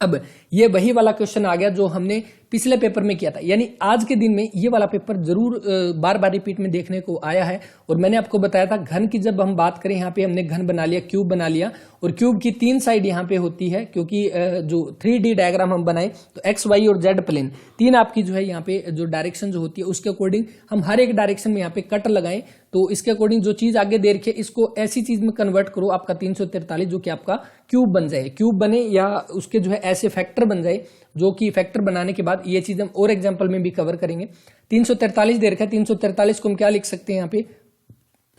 अब ये वही वाला क्वेश्चन आ गया जो हमने पिछले पेपर में किया था, यानी आज के दिन में ये वाला पेपर जरूर बार बार रिपीट में देखने को आया है। और मैंने आपको बताया था घन की जब हम बात करें, यहाँ पे हमने घन बना लिया, क्यूब बना लिया, और क्यूब की 3 साइड यहाँ पे होती है, क्योंकि जो 3D डायग्राम हम बनाए तो एक्स वाई और जेड प्लेन 3 आपकी जो है यहाँ पे जो डायरेक्शन जो होती है उसके अकॉर्डिंग हम हर एक डायरेक्शन में यहाँ पे कट लगाएं, तो इसके अकॉर्डिंग जो चीज आगे दे रखी है इसको ऐसी चीज में कन्वर्ट करो, आपका 343 जो कि आपका क्यूब बन जाए, क्यूब बने या उसके जो है ऐसे फैक्टर बन जाए, जो कि फैक्टर बनाने के बाद ये चीज हम और एग्जांपल में भी कवर करेंगे। 343 दे रखा है, 343 को हम क्या लिख सकते हैं यहाँ पे,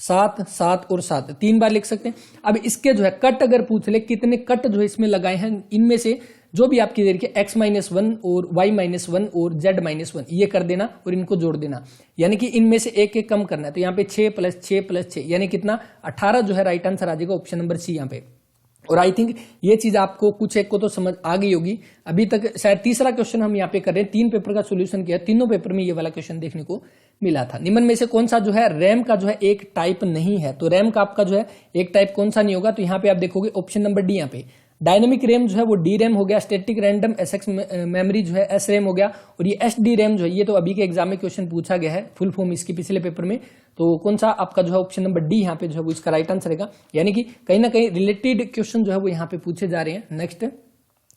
7 7 और 7 3 बार लिख सकते हैं। अब इसके जो है कट अगर पूछ ले कितने कट जो है इसमें लगाए हैं, इनमें से जो भी आपकी दे रखी है x-1 और y-1 और z-1 ये कर देना और इनको जोड़ देना, यानी कि इनमें से एक एक कम करना है। तो यहाँ पे 6 + 6 + 6 यानी कितना 18 जो है राइट आंसर आ जाएगा, ऑप्शन नंबर सी यहाँ पे। और आई थिंक ये चीज आपको कुछ एक को तो समझ आ गई होगी। अभी तक शायद तीसरा क्वेश्चन हम यहाँ पे कर रहे हैं, 3 पेपर का सोल्यूशन किया, तीनों पेपर में ये वाला क्वेश्चन देखने को मिला था। निम्न में से कौन सा जो है रैम का जो है एक टाइप नहीं है, तो रैम का आपका जो है एक टाइप कौन सा नहीं होगा, तो यहाँ पे आप देखोगे ऑप्शन नंबर डी, यहाँ पे डायनेमिक रैम जो है वो डी रैम हो गया, स्टैटिक रैंडम एसएक्स मेमोरी जो है एस रैम हो गया, और ये एस डी रैम जो है ये तो अभी के एग्जाम में क्वेश्चन पूछा गया है, फुल फॉर्म इसकी पिछले पेपर में, तो कौन सा आपका जो है ऑप्शन नंबर डी यहाँ पे जो है वो इसका राइट आंसर रहेगा, यानी कि कहीं ना कहीं रिलेटेड क्वेश्चन जो है वो यहाँ पे पूछे जा रहे हैं। Next,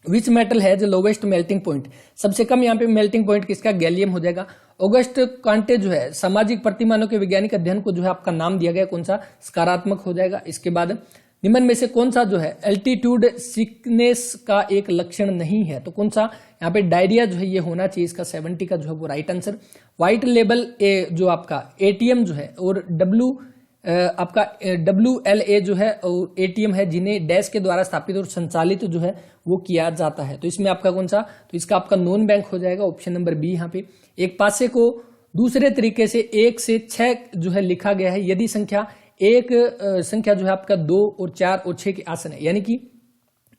which metal has lowest melting point, सबसे कम यहाँ पे मेल्टिंग पॉइंट किसका, गैलियम हो जाएगा। ऑगस्ट कांटे जो है सामाजिक प्रतिमानों के वैज्ञानिक अध्ययन को जो है आपका नाम दिया गया, कौन सा, सकारात्मक हो जाएगा। इसके बाद निम्न में से कौन सा जो है एल्टीट्यूड सिकनेस का एक लक्षण नहीं है, तो कौन सा, यहाँ पे डायरिया जो है ये होना चाहिए, इसका 70 का जो है वो राइट आंसर। व्हाइट लेबल ए जो आपका एटीएम जो है और आपका WLA जो है और एटीएम है, जिन्हें डैश के द्वारा स्थापित और संचालित जो है वो किया जाता है, तो इसमें आपका कौन सा, तो इसका आपका नॉन बैंक हो जाएगा, ऑप्शन नंबर बी यहाँ पे। एक पासे को दूसरे तरीके से 1 से 6 जो है लिखा गया है, यदि संख्या जो है आपका 2 और 4 और 6 के आसन है, यानी कि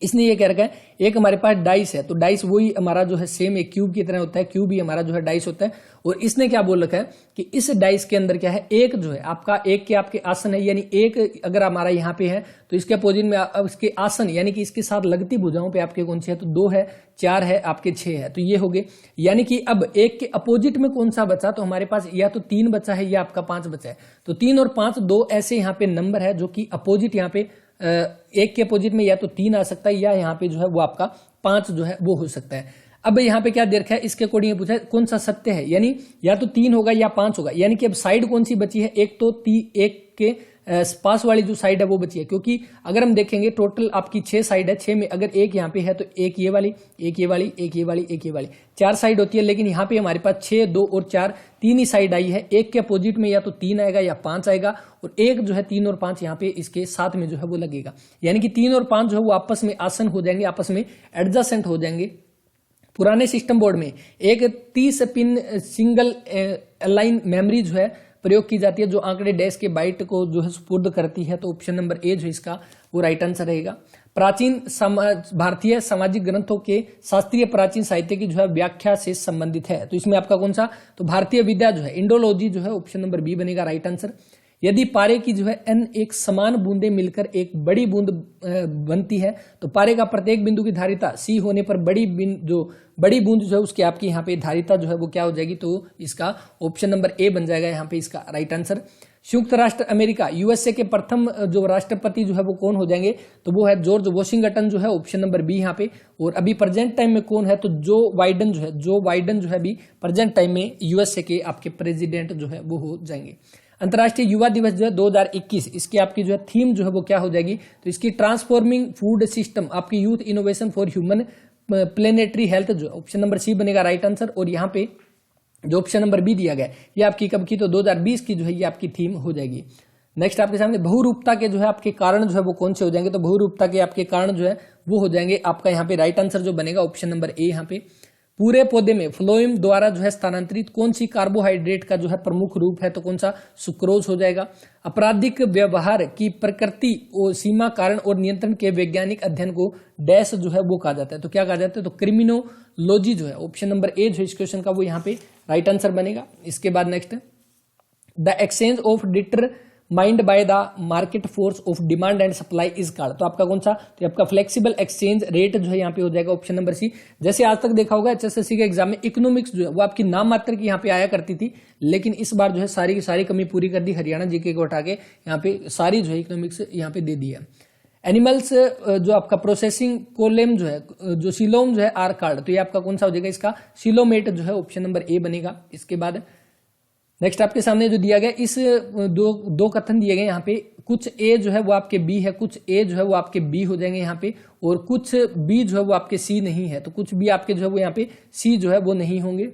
इसने ये कह रखा है, एक हमारे पास डाइस है, तो डाइस वही हमारा जो है सेम एक क्यूब की तरह होता है, क्यूब ही हमारा जो है डाइस होता है, और इसने क्या बोल रखा है कि इस डाइस के अंदर क्या है, एक जो है आपका एक के आपके आसन है, यानी एक अगर हमारा यहाँ पे है तो इसके अपोजिट में इसके आसन यानी कि इसके साथ लगती भुजाओं पे आपके कौन सी है, तो 2 है, 4 है, आपके 6 है, तो ये हो गए। यानी कि अब एक के अपोजिट में कौन सा बचा, तो हमारे पास या तो 3 बचा है या आपका 5 बचा है, तो 3 और 5 2 ऐसे यहाँ पे नंबर है जो कि अपोजिट यहाँ पे एक के अपोजिट में या तो 3 आ सकता है या यहाँ पे जो है वो आपका 5 जो है वो हो सकता है। अब यहाँ पे क्या दे रखा है, इसके अकॉर्डिंग पूछा है कौन सा सत्य है, यानी या तो 3 होगा या 5 होगा, यानी कि अब साइड कौन सी बची है, एक तो एक के पास वाली जो साइड है वो बची है, क्योंकि अगर हम देखेंगे टोटल आपकी 6 साइड है, 6 में अगर एक यहाँ पे है तो एक ये वाली, एक ये वाली, एक ये वाली, एक ये वाली, 4 साइड होती है। लेकिन यहाँ पे हमारे पास 6, 2 और 4 तीन ही साइड आई है। एक के अपोजिट में या तो 3 आएगा या 5 आएगा, और एक जो है 3 और 5 यहाँ पे इसके साथ में जो है वो लगेगा, यानी कि 3 और 5 जो है वो आपस में आसन हो जाएंगे, आपस में एडजसेंट हो जाएंगे। पुराने सिस्टम बोर्ड में एक 30 पिन सिंगल अलाइन मेमोरी जो है प्रयोग की जाती है, जो आंकड़े डैश के बाइट को जो है सुपुर्द करती है। तो ऑप्शन नंबर ए जो है इसका वो राइट आंसर रहेगा। प्राचीन भारतीय सामाजिक ग्रंथों के शास्त्रीय प्राचीन साहित्य की जो है व्याख्या से संबंधित है, तो इसमें आपका कौन सा, तो भारतीय विद्या जो है इंडोलॉजी जो है ऑप्शन नंबर बी बनेगा राइट आंसर। यदि पारे की जो है n एक समान बूंदे मिलकर एक बड़ी बूंद बनती है, तो पारे का प्रत्येक बिंदु की धारिता c होने पर बड़ी बूंद जो है उसकी आपकी यहाँ पे धारिता जो है वो क्या हो जाएगी, तो इसका ऑप्शन नंबर ए बन जाएगा यहाँ पे इसका राइट आंसर। संयुक्त राष्ट्र अमेरिका यूएसए के प्रथम जो राष्ट्रपति जो है वो कौन हो जाएंगे, तो वो है जॉर्ज वॉशिंगटन जो है ऑप्शन नंबर बी यहाँ पे। और अभी प्रेजेंट टाइम में कौन है, तो जो बाइडेन जो है अभी प्रेजेंट टाइम में यूएसए के आपके प्रेसिडेंट जो है वो हो जाएंगे। अंतर्राष्ट्रीय युवा दिवस जो है 2021, इसकी आपकी जो है थीम जो है वो क्या हो जाएगी, तो इसकी ट्रांसफॉर्मिंग फूड सिस्टम, आपकी youth innovation for human planetary health जो ऑप्शन नंबर सी बनेगा राइट आंसर। और यहाँ पे जो ऑप्शन नंबर बी दिया गया ये आपकी कब की, तो 2020 की जो है ये आपकी थीम हो जाएगी। नेक्स्ट आपके सामने बहुरूपता के जो है आपके कारण जो है वो कौन से हो जाएंगे, तो बहुरूपता के आपके कारण जो है वो हो जाएंगे आपका यहाँ पे राइट आंसर जो बनेगा ऑप्शन नंबर ए। यहाँ पे पूरे पौधे में फ्लोएम द्वारा जो है स्थानांतरित कौन सी कार्बोहाइड्रेट का जो है प्रमुख रूप है, तो कौन सा, सुक्रोज हो जाएगा। आपराधिक व्यवहार की प्रकृति और सीमा, कारण और नियंत्रण के वैज्ञानिक अध्ययन को डैश जो है वो कहा जाता है, तो क्या कहा जाता है, तो क्रिमिनोलॉजी जो है ऑप्शन नंबर ए जो इस क्वेश्चन का वो यहाँ पे राइट आंसर बनेगा। इसके बाद next the exchange of mind by the market force of demand and supply is called, तो आपका कौन सा, तो आपका फ्लेक्सिबल एक्सचेंज रेट जो है यहाँ पे हो जाएगा ऑप्शन नंबर सी। जैसे आज तक देखा होगा एचएसएससी के एग्जाम में इकोनॉमिक्स जो है वो आपकी नाम मात्र की यहाँ पे आया करती थी, लेकिन इस बार जो है सारी की सारी कमी पूरी कर दी, हरियाणा जीके को हटा के यहाँ पे सारी जो है इकोनॉमिक्स यहाँ पे दे दी है। एनिमल्स जो आपका प्रोसेसिंग कोलेम जो है, जो सिलोम जो है आर कार्ड, तो ये आपका कौन सा हो जाएगा, इसका सिलोमेट जो है ऑप्शन नंबर ए बनेगा। इसके बाद नेक्स्ट आपके सामने जो दिया गया, इस दो कथन दिए गए यहाँ पे, कुछ ए जो है वो आपके बी है, कुछ ए जो है वो आपके बी हो जाएंगे यहाँ पे, और कुछ बी जो है वो आपके सी नहीं है, तो कुछ बी आपके जो है वो यहाँ पे सी जो है वो नहीं होंगे,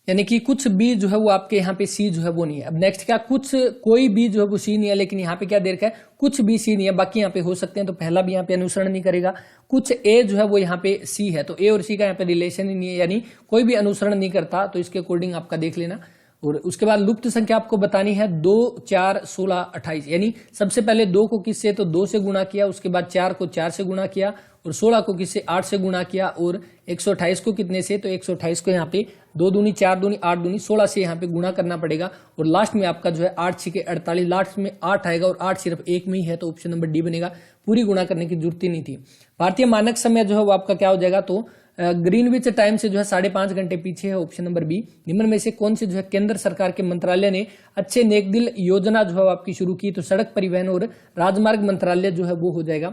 यानी कि कुछ बी जो है वो आपके यहाँ पे सी जो है वो नहीं है। अब नेक्स्ट क्या, कुछ कोई बी जो है वो सी नहीं है, लेकिन यहाँ पे क्या दे रखा है, कुछ बी सी नहीं है, बाकी यहाँ पे हो सकते हैं, तो पहला भी यहाँ पे अनुसरण नहीं करेगा। कुछ ए जो है वो यहाँ पे सी है, तो ए और सी का यहाँ पे रिलेशन ही नहीं है, यानी कोई भी अनुसरण नहीं करता, तो इसके अकॉर्डिंग आपका देख लेना। और उसके बाद लुप्त संख्या आपको बतानी है 2, 4, 16, 28, यानी सबसे पहले 2 को किससे, तो 2 से गुणा किया, उसके बाद 4 को 4 से गुणा किया, और 16 को किससे, 8 से गुणा किया, और 128 को कितने से, तो 128 को यहाँ पे 2 दूनी 4 दूनी 8 दूनी 16 से यहाँ पे गुणा करना पड़ेगा, और लास्ट में आपका जो है 8 6 48, लास्ट में 8 आएगा, और 8 सिर्फ एक में ही है, तो ऑप्शन नंबर डी बनेगा, पूरी गुणा करने की जरूरत ही नहीं थी। भारतीय मानक समय जो है वो आपका क्या हो जाएगा, तो ग्रीनविच टाइम से जो है 5.5 घंटे पीछे है, ऑप्शन नंबर बी। निम्न में से कौन से जो है केंद्र सरकार के मंत्रालय ने अच्छे नेकदिल योजना जो है आपकी शुरू की, तो सड़क परिवहन और राजमार्ग मंत्रालय जो है वो हो जाएगा।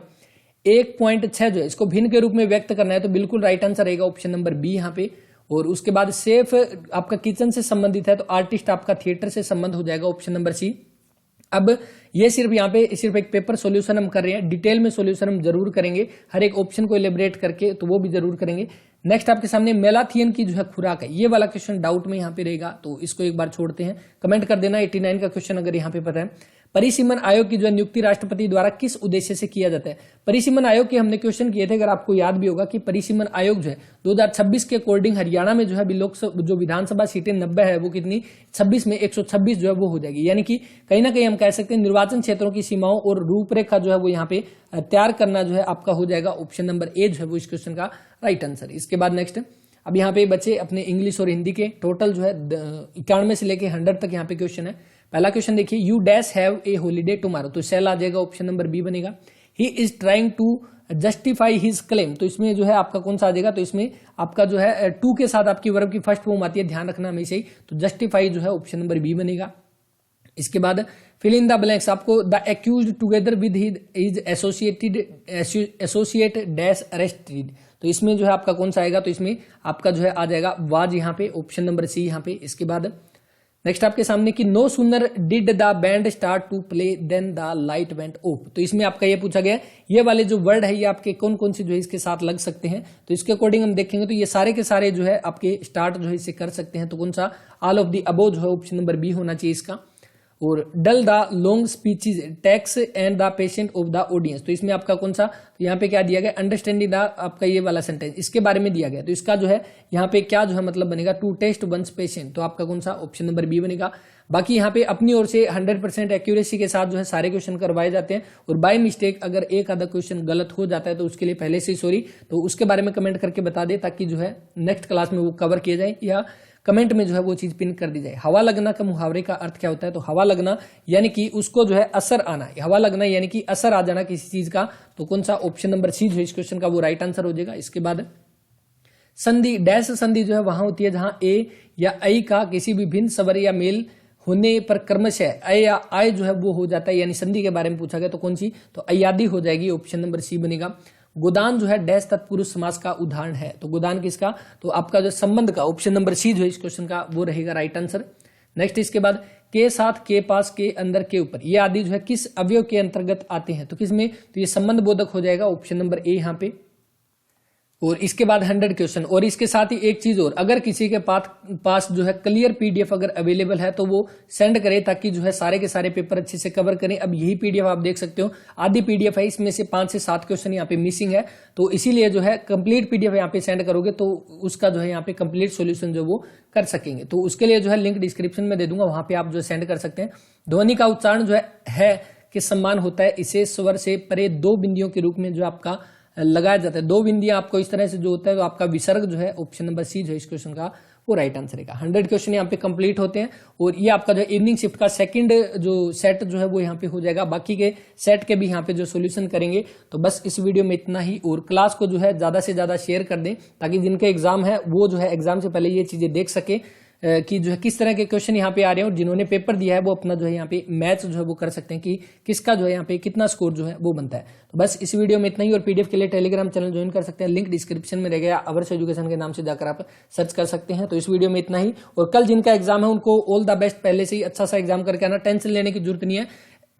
1.6 जो है इसको भिन्न के रूप में व्यक्त करना है, तो बिल्कुल राइट आंसर रहेगा ऑप्शन नंबर बी यहाँ पे। और उसके बाद सेफ आपका किचन से संबंधित है, तो आर्टिस्ट आपका थिएटर से संबंध हो जाएगा, ऑप्शन नंबर सी। अब ये सिर्फ यहाँ पे सिर्फ एक पेपर सॉल्यूशन हम कर रहे हैं, डिटेल में सॉल्यूशन हम जरूर करेंगे, हर एक ऑप्शन को एलिब्रेट करके, तो वो भी जरूर करेंगे। नेक्स्ट आपके सामने मेलाथियन की जो है खुराक है, ये वाला क्वेश्चन डाउट में यहाँ पे रहेगा, तो इसको एक बार छोड़ते हैं, कमेंट कर देना 89 का क्वेश्चन अगर यहाँ पे पता है। परिसीमन आयोग की जो है नियुक्ति राष्ट्रपति द्वारा किस उद्देश्य से किया जाता है। परिसीमन आयोग के हमने क्वेश्चन किए थे, अगर आपको याद भी होगा कि परिसीमन आयोग जो है 2026 के अकॉर्डिंग हरियाणा में जो है लोकसभा जो विधानसभा सीटें 90 है, वो कितनी 26 में 126 जो है वो हो जाएगी, यानी कि कहीं ना कहीं हम कह सकते हैं निर्वाचन क्षेत्रों की सीमाओं और रूपरेखा जो है वो यहाँ पे तैयार करना जो है आपका हो जाएगा, ऑप्शन नंबर ए जो है वो इस क्वेश्चन का राइट आंसर। इसके बाद नेक्स्ट अब यहाँ पे बच्चे अपने इंग्लिश और हिंदी के टोटल जो है 91 से लेके 100 तक यहाँ पे क्वेश्चन है। पहला क्वेश्चन देखिए, you dash have a holiday tomorrow, तो सेल आ जाएगा, ऑप्शन नंबर बी बनेगा। He is trying to justify his claim, तो इसमें जो है आपका कौन सा आ जाएगा, तो इसमें आपका जो है टू के साथ आपकी वर्ब की फर्स्ट फॉर्म आती है, ध्यान रखना हमेशा ही, तो जस्टिफाई जो है ऑप्शन नंबर बी बनेगा। इसके बाद फिल इन द ब्लैंक्स, आपको the accused together with his associate dash arrested, तो इसमें जो है आपका कौन सा आएगा, तो इसमें आपका जो है आ जाएगा वाज यहाँ पे, ऑप्शन नंबर सी यहाँ पे। इसके बाद नेक्स्ट आपके सामने कि no sooner did the band start to play then the light went off, तो इसमें आपका ये पूछा गया ये वाले जो वर्ड है ये आपके कौन कौन से जो है इसके साथ लग सकते हैं, तो इसके अकॉर्डिंग हम देखेंगे तो ये सारे के सारे जो है आपके स्टार्ट जो है इससे कर सकते हैं, तो कौन सा ऑल ऑफ द अबव जो है ऑप्शन नंबर बी होना चाहिए इसका। और dull the long speeches tax and the patient of the audience, तो इसमें आपका कौन सा, तो यहाँ पे क्या दिया गया, अंडरस्टैंडिंग द, आपका ये वाला सेंटेंस इसके बारे में दिया गया, तो इसका जो है यहाँ पे क्या जो है मतलब बनेगा, टू टेस्ट वंस पेशेंट, तो आपका कौन सा ऑप्शन नंबर बी बनेगा। बाकी यहाँ पे अपनी ओर से 100% एक्यूरेसी के साथ जो है सारे क्वेश्चन करवाए जाते हैं, और बाय मिस्टेक अगर एक आधा क्वेश्चन गलत हो जाता है तो उसके लिए पहले से ही सॉरी, तो उसके बारे में कमेंट करके बता दे ताकि जो है नेक्स्ट क्लास में वो कवर किया जाए या कमेंट में जो है वो चीज पिन कर दी जाए। हवा लगना का मुहावरे का अर्थ क्या होता है, तो हवा लगना यानी कि उसको जो है असर आना, हवा लगना यानी कि असर आ जाना किसी चीज का, तो कौन सा ऑप्शन नंबर सी जो है इस क्वेश्चन का वो राइट आंसर हो जाएगा। इसके बाद संधि डैश संधि जो है वहां होती है जहां ए या आई का किसी भी भिन्न स्वर या मेल होने पर क्रमशः अय या आय जो है वो हो जाता है, यानी संधि के बारे में पूछा गया तो कौन सी, तो अयादी हो जाएगी, ऑप्शन नंबर सी बनेगा। गोदान जो है डैश तत्पुरुष समास का उदाहरण है, तो गोदान किसका, तो आपका जो संबंध का ऑप्शन नंबर सी जो है इस क्वेश्चन का वो रहेगा राइट आंसर। नेक्स्ट इसके बाद के साथ, के पास, के अंदर, के ऊपर, ये आदि जो है किस अवयव के अंतर्गत आते हैं, तो किसमें, तो ये संबंध बोधक हो जाएगा, ऑप्शन नंबर ए यहाँ पे। और इसके बाद 100 क्वेश्चन, और इसके साथ ही एक चीज और, अगर किसी के पास जो है क्लियर पीडीएफ अगर अवेलेबल है तो वो सेंड करे ताकि जो है सारे के सारे पेपर अच्छे से कवर करें। अब यही पीडीएफ आप देख सकते हो आधी पीडीएफ है, इसमें से 5 से 7 क्वेश्चन यहाँ पे मिसिंग है, तो इसीलिए जो है कंप्लीट पीडीएफ यहाँ पे सेंड करोगे तो उसका जो है यहाँ पे कंप्लीट सोल्यूशन जो वो कर सकेंगे। तो उसके लिए जो है लिंक डिस्क्रिप्शन में दे दूंगा, वहां पे आप जो सेंड कर सकते हैं। ध्वनि का उच्चारण जो है कि सम्मान होता है, इसे स्वर से परे 2 बिंदियों के रूप में जो आपका लगाया जाता है, 2 बिंदियां आपको इस तरह से जो होता है, तो आपका विसर्ग जो है ऑप्शन नंबर सी जो है इस क्वेश्चन का वो राइट आंसर है। 100 क्वेश्चन यहाँ पे कंप्लीट होते हैं, और ये आपका जो इवनिंग शिफ्ट का सेकंड जो सेट जो है वो यहाँ पे हो जाएगा। बाकी के सेट के भी यहाँ पे जो सोल्यूशन करेंगे। तो बस इस वीडियो में इतना ही, और क्लास को जो है ज्यादा से ज्यादा शेयर कर दें ताकि जिनके एग्जाम है वो जो है एग्जाम से पहले ये चीजें देख सके कि जो है किस तरह के क्वेश्चन यहाँ पे आ रहे हैं, और जिन्होंने पेपर दिया है वो अपना जो है यहाँ पे मैच जो है वो कर सकते हैं कि किसका जो है यहाँ पे कितना स्कोर जो है वो बनता है। तो बस इस वीडियो में इतना ही, और पीडीएफ के लिए टेलीग्राम चैनल ज्वाइन कर सकते हैं, लिंक डिस्क्रिप्शन में रहेगा, अवर्स एजुकेशन के नाम से जाकर आप सर्च कर सकते हैं। तो इस वीडियो में इतना ही, और कल जिनका एग्जाम है उनको ऑल द बेस्ट, पहले से ही अच्छा सा एग्जाम करके आना, टेंशन लेने की जरूरत नहीं है,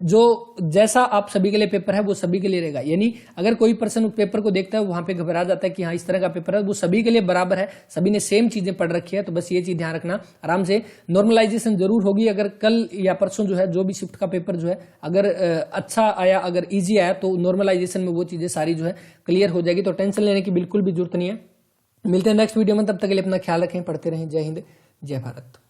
जो जैसा आप सभी के लिए पेपर है वो सभी के लिए रहेगा। यानी अगर कोई पर्सन उस पेपर को देखता है वहां पे घबरा जाता है कि हाँ इस तरह का पेपर है, वो सभी के लिए बराबर है, सभी ने सेम चीजें पढ़ रखी है, तो बस ये चीज ध्यान रखना। आराम से नॉर्मलाइजेशन जरूर होगी, अगर कल या परसों जो है जो भी शिफ्ट का पेपर जो है अगर अच्छा आया, अगर ईजी आया, तो नॉर्मलाइजेशन में वो चीजें सारी जो है क्लियर हो जाएगी, तो टेंशन लेने की बिल्कुल भी जरूरत नहीं है। मिलते हैं नेक्स्ट वीडियो में, तब तक के लिए अपना ख्याल रखें, पढ़ते रहें। जय हिंद, जय भारत।